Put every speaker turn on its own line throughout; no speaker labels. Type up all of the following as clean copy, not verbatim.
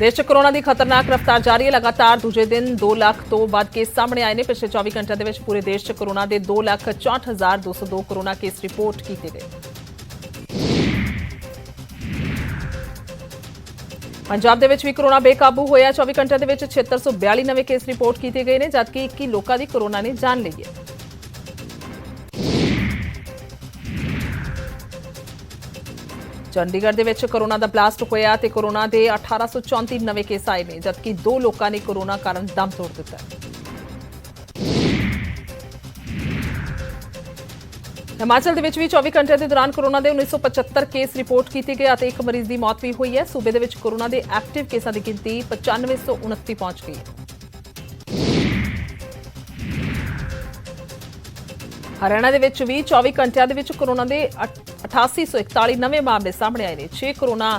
देश च कोरोना की खतरनाक रफ्तार जारी है। लगातार दूजे दिन 2 लाख तो वध केस सामने आए हैं। पिछले 24 घंटे के पूरे देश च कोरोना के 2,64,202 कोरोना केस रिपोर्ट किए गए। पंजाब दे विच भी कोरोना बेकाबू होया। 24 घंटे के 7642 नवे केस रिपोर्ट किए गए हैं, जबकि 21 लोगों की कोरोना ने जान ली है। चंडीगढ़ दे कोरोना का ब्लास्ट होया ते कोरोना के 1834 नवे केस आए हैं, जबकि 2 लोगों ने कोरोना कारण दम तोड़ दिता है। हिमाचल दे भी 24 घंटे के दौरान कोरोना के 1975 केस रिपोर्ट किए गए और एक मरीज की मौत भी हुई है। सूबे दे विच कोरोना के एक्टिव केसां की गिनती 9529 पहुंच गई है। हरियाणा के भी 24 घंटे के कोरोना के 8841 नवे मामले सामने आए हैं। 6 कोरोना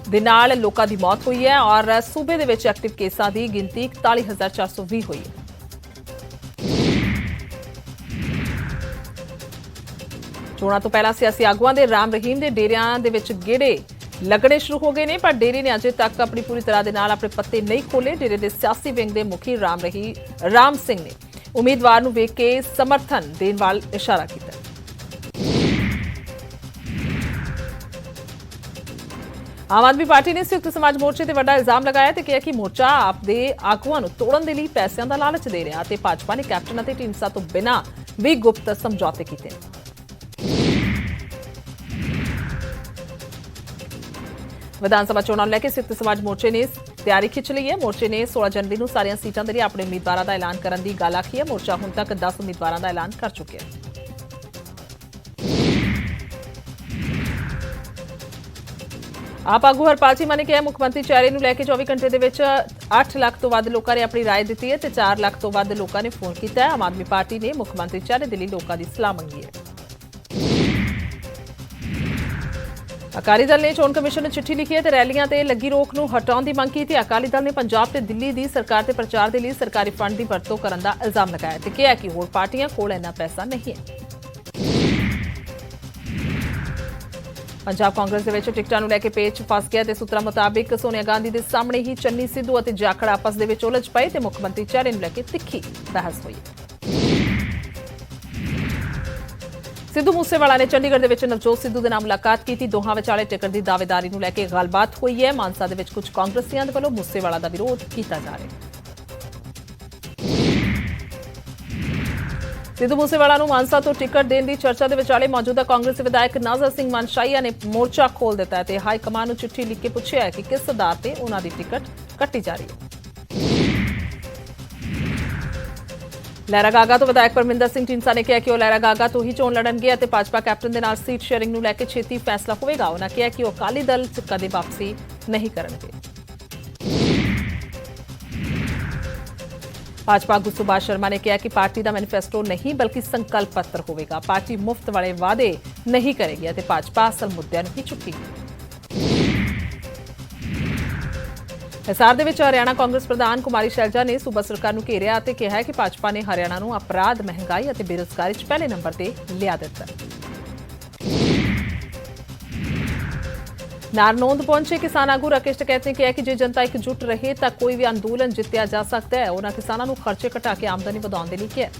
दे नाल लोकां दी मौत हुई है और सूबे दे विच एक्टिव केसां की गिनती 41,420 हुई है। चोणां तो पहला सियासी आगुआं दे राम रहीम के डेरियां दे विच गेड़े लगने शुरू हो गए हैं, पर डेरे ने अजे तक अपनी पूरी तरह के नाल अपने पत्ते नहीं खोले। डेरे के सियासी विंग के मुखी राम सिंह ने उम्मीदवार नूं वेख के समर्थन देण वाल इशारा किया। आम आदमी पार्टी ने संयुक्त समाज मोर्चे ते वड्डा इल्जाम लगाया ते कहा कि मोर्चा आपदे आगुआं नूं तोड़न दे लई पैसिਆਂ ਦਾ लालच दे रहा ते भाजपा ने कैप्टन ਅਤੇ ਢੀਂਡਸਾ ਤੋਂ बिना भी गुप्त समझौते कीते। विधान सभा चोणां नूं लैके संयुक्त समाज मोर्चे ने तैयारी खिंच ली है। मोर्चे ने 16 जनवरी नूं सारियां सीटां दे लई अपने उम्मीदवारां दा ऐलान करन दी गल आखी है। मोर्चा हुण तक 10 उम्मीदवारां दा ऐलान कर चुकिया है। आप आगू हरपाल चीमा ने कहा मुख्यमंत्री चेहरे नूं लैके 24 घंटे दे विच 8 लाख तो वध लोकां ने अपनी राय दी है ते 4 लाख तो वध लोकां ने फोन किया है। आम आदमी पार्टी ने मुख्यमंत्री चेहरे दे लई लोकां दी सलाह मंगी है। अकाली दल ने चोण कमिशन नूं चिट्ठी लिखी है ते रैलियां ते लगी रोक नूं हटाउण दी मंग कीती। अकाली दल ने पंजाब ते दिल्ली दी सरकार दे प्रचार दे लई सरकारी फंड दी वरतों करन दा इल्जाम लगाया ते कहा कि होर पार्टियां कोल इन्ना पैसा नहीं है। पंजाब कांग्रेस दे विच टिकटां नूं लैके पेच फस गया ते सूत्रां मुताबिक सोनिया गांधी दे सामने ही चन्नी सिद्धू अते जाखड़ आपस दे विच उलझ पए ते मुख्यमंत्री चेहरे नूं लैके तिखी बहस हुई। सिद्धू मूसेवाला ने चंडीगढ़ दे विच नवजोत सिद्धू दे नाल मुलाकात की। दोहां विचाले टिकट की दावेदारी नूं लैके गलबात हुई है। मानसा दे विच कुछ कांग्रेसियां दे वल्लों मूसेवाला दा विरोध कीता जा रहा है। सिद्धू मूसेवाला नूं मानसा तो टिकट देने की चर्चा के विचाले मौजूदा कांग्रेसी विधायक नाजर सिंह मानशाइया ने मोर्चा खोल दिता है। हाई कमान नूं चिट्ठी लिख के पूछा है कि किस आधार पर उन्हां दी टिकट कट्टी जा रही है। लहरा गागा तो विधायक परमिंदर सिंह ढींडसा ने कहा कि वह लहरा गागा तो ही चोण लड़नगे और भाजपा कैप्टन के नाल सीट शेयरिंग नूं लैके छेती फैसला होवेगा। उन्होंने कहा कि वह अकाली दल च कदे वापसी नहीं करनगे। भाजपा आगू सुभाष शर्मा ने कहा कि पार्टी का मैनीफेस्टो नहीं बल्कि संकल्प पत्र होगा। पार्टी मुफ्त वाले वादे नहीं करेगी और भाजपा असल मुद्दों ही चुकेगी। हिसार दे विच हरियाणा कांग्रेस प्रधान कुमारी शैलजा ने सूबा सरकार नूं घेरिया और कहा है कि भाजपा ने हरियाणा नूं अपराध महंगाई और बेरोजगारी च पहले नंबर पर लिया दिता। नारनौंद पहुंचे किसान आगू राकेश टिकैत ने कहा कि जे जनता एकजुट रहे तो कोई भी अंदोलन जितया जा सकता है। उन्होंने किसानों को खर्चे घटा के आमदनी बढ़ाने के लिए कहा।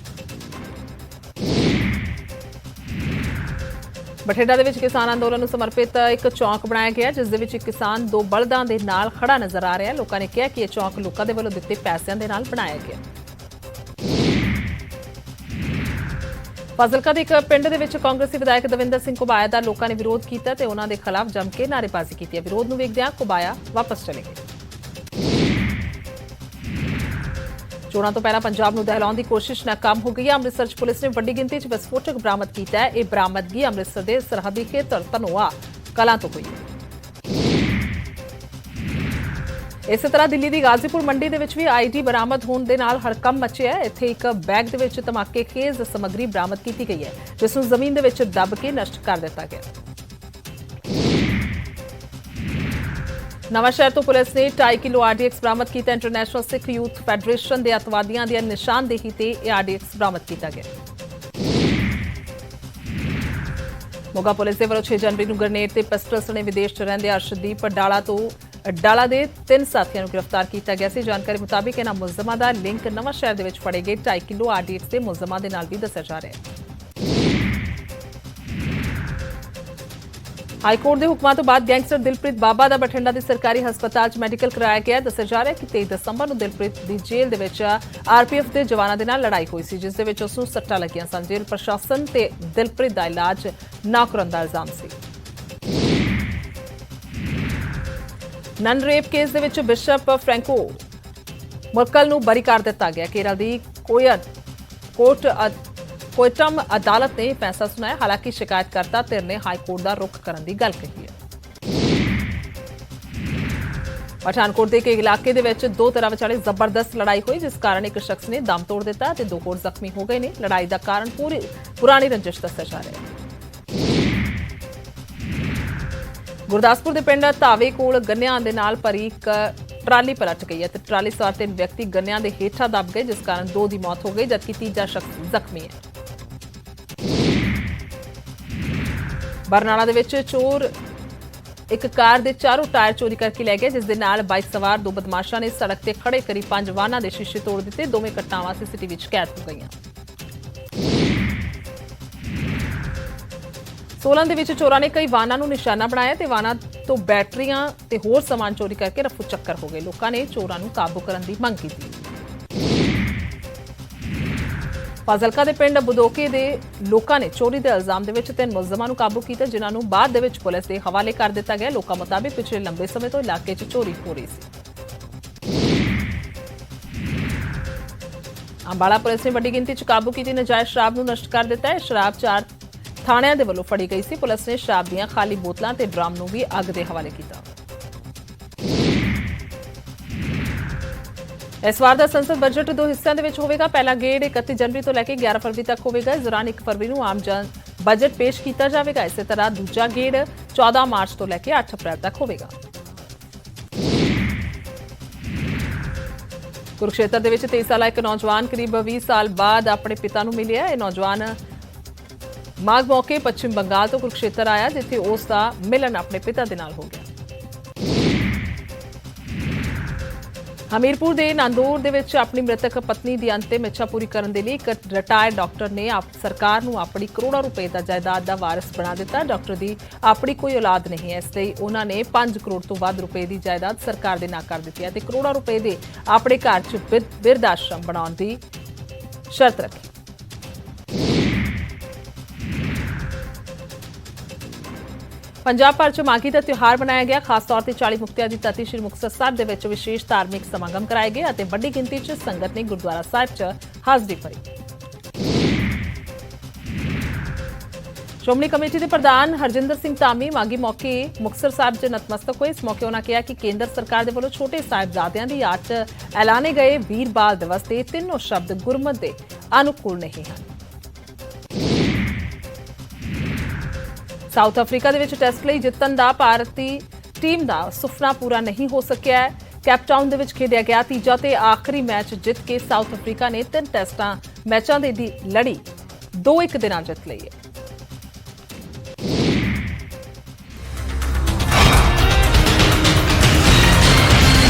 बठिंडा दे विच किसान अंदोलन नूं समर्पित एक चौक बनाया गया, जिस दे विच एक किसान 2 बलदां दे नाल खड़ा नजर आ रहा है। लोगों ने कहा कि यह चौक लोगों के वल्लों दित्ते पैसों के नाल बनाया गया। फाजिलका के एक पिंड दे विच कांग्रेसी विधायक दविंदर सिंह कुबाया का लोगों ने विरोध किया ते उन्हां दे खिलाफ जम के नारेबाजी की। विरोध नूं वेखदिआं कुबाया वापस चले गए। चोणां तो पहला पंजाब नूं दहलाउण दी कोशिश नाकाम हो गई है। अमृतसर च पुलिस ने वड्डी गिनती च विस्फोटक बरामद किया है। यह बरामदगी अमृतसर के सरहदी खेतर धनोआ कलां तो हुई है। इस तरह दिल्ली की गाजीपुर मंडी दे विच भी आईडी बरामद होने दे नाल हड़कंप मचिआ है। इत्थे एक बैग दे विच धमाके खेज समग्री बरामद की गई है, जिस नूं जमीन दे विच दब के नष्ट कर दिता गया। नवांशहर तो पुलिस ने 2.5 किलो आरडीएक्स बरामद किया। इंटरनेशनल सिख यूथ फैडरेशन के अतवादियों की निशानदेही से यह आरडीएक्स बरामद किया गया। मोगा पुलिस के वलों 6 जनवरी नूं ग्रेनेड ते पिस्टल सने विदेश च रहिंदे अर्शदीप डाला तो ਡਾਲਾ ਦੇ 3 ਸਾਥੀਆਂ ਨੂੰ ਗ੍ਰਿਫਤਾਰ ਕੀਤਾ ਗਿਆ ਸੀ। ਜਾਣਕਾਰੀ ਮੁਤਾਬਿਕ ਇਹਨਾਂ ਮੁਲਜ਼ਮਾਂ ਦਾ ਲਿੰਕ ਨਵਾਂ ਸ਼ਹਿਰ ਦੇ ਵਿੱਚ ਫੜੇ ਗਏ 2.5 ਕਿਲੋ ਆਰਡੀਐਕਸ ਦੇ ਮੁਲਜ਼ਮਾਂ ਦੇ ਨਾਲ ਵੀ ਦੱਸਿਆ ਜਾ ਰਿਹਾ ਹੈ। ਹਾਈਕੋਰਟ ਦੇ ਹੁਕਮਾਂ ਤੋਂ ਬਾਅਦ ਗੈਂਗਸਟਰ ਦਿਲਪ੍ਰੀਤ ਬਾਬਾ ਦਾ ਬਠਿੰਡਾ ਦੇ ਸਰਕਾਰੀ ਹਸਪਤਾਲ 'ਚ ਮੈਡੀਕਲ ਕਰਾਇਆ ਗਿਆ। ਦੱਸਿਆ ਜਾ ਰਿਹਾ ਹੈ ਕਿ 23 ਦਸੰਬਰ ਨੂੰ ਦਿਲਪ੍ਰੀਤ ਦੀ ਜੇਲ੍ਹ ਦੇ ਵਿੱਚ ਆਰਪੀਐਫ ਦੇ ਜਵਾਨਾਂ ਦੇ ਨਾਲ ਲੜਾਈ ਹੋਈ ਸੀ, ਜਿਸ ਦੇ ਵਿੱਚ ਉਸ ਨੂੰ ਸੱਟਾਂ ਲੱਗੀਆਂ ਸਨ। ਜੇਲ੍ਹ ਪ੍ਰਸ਼ਾਸਨ ਤੇ ਦਿਲਪ੍ਰੀਤ ਦਾ ਇਲਾਜ ਨਾ ਕਰਨ ਦਾ ਇਲਜ਼ਾਮ ਸੀ। ਨਨ ਰੇਪ ਕੇਸ ਦੇ ਵਿੱਚ ਬਿਸ਼ਪ ਫ੍ਰੈਂਕੋ ਮੁਰਕਲ ਨੂੰ ਬਰੀ ਕਰ ਦਿੱਤਾ ਗਿਆ। ਕੇਰਲ ਦੀ ਕੋਇਟਮ ਅਦਾਲਤ ਨੇ ਫੈਸਲਾ ਸੁਣਾਇਆ। ਹਾਲਾਂਕਿ ਸ਼ਿਕਾਇਤਕਰਤਾ ਧਿਰ ਨੇ ਹਾਈਕੋਰਟ ਦਾ ਰੁਖ ਕਰਨ ਦੀ ਗੱਲ ਕਹੀ ਹੈ। ਪਠਾਨਕੋਟ ਦੇ ਇੱਕ ਇਲਾਕੇ ਦੇ ਵਿੱਚ ਦੋ ਧਿਰਾਂ ਵਿਚਾਲੇ ਜ਼ਬਰਦਸਤ ਲੜਾਈ ਹੋਈ, ਜਿਸ ਕਾਰਨ ਇੱਕ ਸ਼ਖਸ ਨੇ ਦਮ ਤੋੜ ਦਿੱਤਾ ਤੇ 2 ਹੋਰ ਜ਼ਖਮੀ ਹੋ ਗਏ ਨੇ। ਲੜਾਈ ਦਾ ਕਾਰਨ ਪੁਰਾਣੀ ਰੰਜਿਸ਼ ਦੱਸਿਆ ਜਾ ਰਿਹਾ ਹੈ। ਗੁਰਦਾਸਪੁਰ ਦੇ ਪਿੰਡ ਧਾਵੇ ਕੋਲ ਗੰਨਿਆਂ ਦੇ ਨਾਲ ਭਰੀ ਇੱਕ ਟਰਾਲੀ ਪਲਟ ਗਈ ਹੈ ਤੇ ਟਰਾਲੀ ਸਵਾਰ 3 ਵਿਅਕਤੀ ਗੰਨਿਆਂ ਦੇ ਹੇਠਾਂ ਦਬ ਗਏ, ਜਿਸ ਕਾਰਨ 2 ਦੀ ਮੌਤ ਹੋ ਗਈ ਜਦਕਿ ਤੀਜਾ ਸ਼ਖਸ ਜ਼ਖਮੀ ਹੈ। ਬਰਨਾਲਾ ਦੇ ਵਿੱਚ ਚੋਰ ਇੱਕ ਕਾਰ ਦੇ ਚਾਰੋਂ ਟਾਇਰ ਚੋਰੀ ਕਰਕੇ ਲੈ ਗਏ, ਜਿਸ ਦੇ ਨਾਲ ਬਾਈਕ ਸਵਾਰ 2 ਬਦਮਾਸ਼ਾਂ ਨੇ ਸੜਕ ਤੇ ਖੜੇ ਕਰੀਬ 5 ਵਾਹਨਾਂ ਦੇ ਸ਼ੀਸ਼ੇ ਤੋੜ ਦਿੱਤੇ। ਦੋਵੇਂ ਘਟਨਾਵਾਂ ਸੀਸੀਟੀਵੀ 'ਚ ਕੈਦ ਹੋ ਗਈਆਂ। ਸੋਲਨ ਦੇ ਵਿੱਚ ਚੋਰਾਂ ਨੇ ਕਈ ਵਾਹਨਾਂ ਨੂੰ ਨਿਸ਼ਾਨਾ ਬਣਾਇਆ ਤੇ ਵਾਹਨਾਂ ਤੋਂ ਬੈਟਰੀਆਂ ਤੇ ਹੋਰ ਸਮਾਨ ਚੋਰੀ ਕਰਕੇ ਰਫੂ ਚੱਕਰ ਹੋ ਗਏ। ਲੋਕਾਂ ਨੇ ਚੋਰਾਂ ਨੂੰ ਕਾਬੂ ਕਰਨ ਦੀ ਮੰਗ ਕੀਤੀ। ਫਾਜ਼ਿਲਕਾ ਦੇ ਪਿੰਡ ਬਦੋਕੇ ਦੇ ਲੋਕਾਂ ਨੇ ਚੋਰੀ ਦੇ ਇਲਜ਼ਾਮ ਦੇ ਵਿੱਚ 3 ਮੁਲਜ਼ਮਾਂ ਨੂੰ ਕਾਬੂ ਕੀਤਾ, ਜਿਨ੍ਹਾਂ ਨੂੰ ਬਾਅਦ ਦੇ ਵਿੱਚ ਪੁਲਿਸ ਦੇ ਹਵਾਲੇ ਕਰ ਦਿੱਤਾ ਗਿਆ। ਲੋਕਾਂ ਮੁਤਾਬਿਕ ਪਿਛਲੇ ਲੰਬੇ ਸਮੇਂ ਤੋਂ ਇਲਾਕੇ 'ਚ ਚੋਰੀ ਹੋ ਰਹੀ ਸੀ। ਅੰਬਾਲਾ ਪੁਲਿਸ ਨੇ ਵੱਡੀ ਗਿਣਤੀ 'ਚ ਕਾਬੂ ਕੀਤੀ ਨਜਾਇਜ਼ ਸ਼ਰਾਬ ਨੂੰ ਨਸ਼ਟ ਕਰ ਦਿੱਤਾ ਹੈ। ਸ਼ਰਾਬ 4 ਥਾਣਿਆਂ ਦੇ ਵੱਲੋਂ ਫੜੀ ਗਈ ਸੀ। ਪੁਲਿਸ ਨੇ ਸ਼ਰਾਬ ਦੀਆਂ ਖਾਲੀ ਬੋਤਲਾਂ ਤੇ ਡਰਮ ਨੂੰ ਵੀ ਅੱਗ ਦੇ ਹਵਾਲੇ ਕੀਤਾ। ਇਸ ਵਾਰ ਦਾ ਸੰਸਦ ਬਜਟ 2 ਹਿੱਸਿਆਂ ਦੇ ਵਿੱਚ ਹੋਵੇਗਾ। ਪਹਿਲਾ ਗੇੜ 31 ਜਨਵਰੀ ਤੋਂ ਲੈ ਕੇ 11 ਫਰਵਰੀ ਤੱਕ ਹੋਵੇਗਾ। ਇਸ ਦੌਰਾਨ 1 ਫਰਵਰੀ ਨੂੰ ਆਮ ਬਜਟ ਪੇਸ਼ ਕੀਤਾ ਜਾਵੇਗਾ। ਇਸੇ ਤਰ੍ਹਾਂ ਦੂਜਾ ਗੇੜ 14 ਮਾਰਚ ਤੋਂ ਲੈ ਕੇ 8 ਅਪ੍ਰੈਲ ਤੱਕ ਹੋਵੇਗਾ। ਕੁਰੂਕਸ਼ੇਤਰ ਦੇ ਵਿੱਚ 23 ਸਾਲਾ ਇੱਕ ਨੌਜਵਾਨ ਕਰੀਬ 20 ਸਾਲ ਬਾਅਦ ਆਪਣੇ ਪਿਤਾ ਨੂੰ ਮਿਲਿਆ। ਇਹ ਨੌਜਵਾਨ ਮਾਘ ਮੌਕੇ ਪੱਛਮੀ ਬੰਗਾਲ ਤੋਂ ਕੁਰੂਕਸ਼ੇਤਰ ਆਇਆ, ਜਿੱਥੇ ਉਸ ਦਾ ਮਿਲਨ ਆਪਣੇ ਪਿਤਾ ਦੇ ਨਾਲ ਹੋ ਗਿਆ। ਹਮੀਰਪੁਰ ਦੇ ਨਾਂਦੌਰ ਦੇ ਵਿੱਚ ਆਪਣੀ ਮ੍ਰਿਤਕ ਪਤਨੀ ਦੀ ਅੰਤਿਮ ਇੱਛਾ ਪੂਰੀ ਕਰਨ ਦੇ ਲਈ ਇੱਕ ਰਿਟਾਇਰਡ ਡਾਕਟਰ ਨੇ ਸਰਕਾਰ ਨੂੰ ਆਪਣੀ ਕਰੋੜਾਂ ਰੁਪਏ ਦਾ ਜਾਇਦਾਦ ਦਾ ਵਾਰਿਸ ਬਣਾ ਦਿੱਤਾ। ਡਾਕਟਰ ਦੀ ਆਪਣੀ ਕੋਈ ਔਲਾਦ ਨਹੀਂ ਹੈ, ਇਸ ਲਈ ਉਹਨਾਂ ਨੇ 5 ਕਰੋੜ ਤੋਂ ਵੱਧ ਰੁਪਏ ਦੀ ਜਾਇਦਾਦ ਸਰਕਾਰ ਦੇ ਨਾਂ ਕਰ ਦਿੱਤੀ ਹੈ ਤੇ ਕਰੋੜਾਂ ਰੁਪਏ ਦੇ ਆਪਣੇ ਘਰ 'ਚ ਬਿਰਧ ਆਸ਼ਰਮ ਬਣਾਉਣ ਦੀ ਸ਼ਰਤ ਰੱਖੀ। ਪੰਜਾਬ ਭਰ 'ਚ ਮਾਘੀ ਦਾ ਤਿਉਹਾਰ ਮਨਾਇਆ ਗਿਆ। ਖਾਸ ਤੌਰ ਤੇ 40 ਮੁਕਤਿਆਂ ਦੀ ਧਰਤੀ ਸ੍ਰੀ ਮੁਕਤਸਰ ਸਾਹਿਬ ਦੇ ਵਿੱਚ ਵਿਸ਼ੇਸ਼ ਧਾਰਮਿਕ ਸਮਾਗਮ ਕਰਾਏ ਗਏ ਅਤੇ ਵੱਡੀ ਗਿਣਤੀ 'ਚ ਸੰਗਤ ਨੇ ਗੁਰਦੁਆਰਾ ਸਾਹਿਬ 'ਚ ਹਾਜ਼ਰੀ ਭਰੀ। ਸ਼੍ਰੋਮਣੀ ਕਮੇਟੀ ਦੇ ਪ੍ਰਧਾਨ ਹਰਜਿੰਦਰ ਸਿੰਘ ਧਾਮੀ ਮਾਘੀ ਮੌਕੇ ਮੁਕਤਸਰ ਸਾਹਿਬ 'ਚ ਨਤਮਸਤਕ ਹੋਏ। ਇਸ ਮੌਕੇ ਉਹਨਾਂ ਕਿਹਾ ਕਿ ਕੇਂਦਰ ਸਰਕਾਰ ਦੇ ਵੱਲੋਂ ਛੋਟੇ ਸਾਹਿਬਜ਼ਾਦਿਆਂ ਦੀ ਯਾਦ 'ਚ ਐਲਾਨੇ ਗਏ ਵੀਰ ਬਾਲ ਦਿਵਸ ਦੇ ਤਿੰਨੋਂ ਸ਼ਬਦ ਗੁਰਮਤਿ ਦੇ ਅਨੁਕੂਲ ਨਹੀਂ ਹਨ। ਸਾਊਥ ਅਫਰੀਕਾ ਦੇ ਵਿੱਚ ਟੈਸਟ ਲਈ ਜਿੱਤਣ ਦਾ ਭਾਰਤੀ ਟੀਮ ਦਾ ਸੁਪਨਾ ਪੂਰਾ ਨਹੀਂ ਹੋ ਸਕਿਆ ਹੈ। ਕੈਪਟਾਊਨ ਦੇ ਵਿੱਚ ਖੇਡਿਆ ਗਿਆ ਤੀਜਾ ਤੇ ਆਖਰੀ ਮੈਚ ਜਿੱਤ ਕੇ ਸਾਊਥ ਅਫਰੀਕਾ ਨੇ 3 ਟੈਸਟਾਂ ਮੈਚਾਂ ਦੀ ਲੜੀ 2-1 ਦੇ ਨਾਲ ਜਿੱਤ ਲਈ ਹੈ।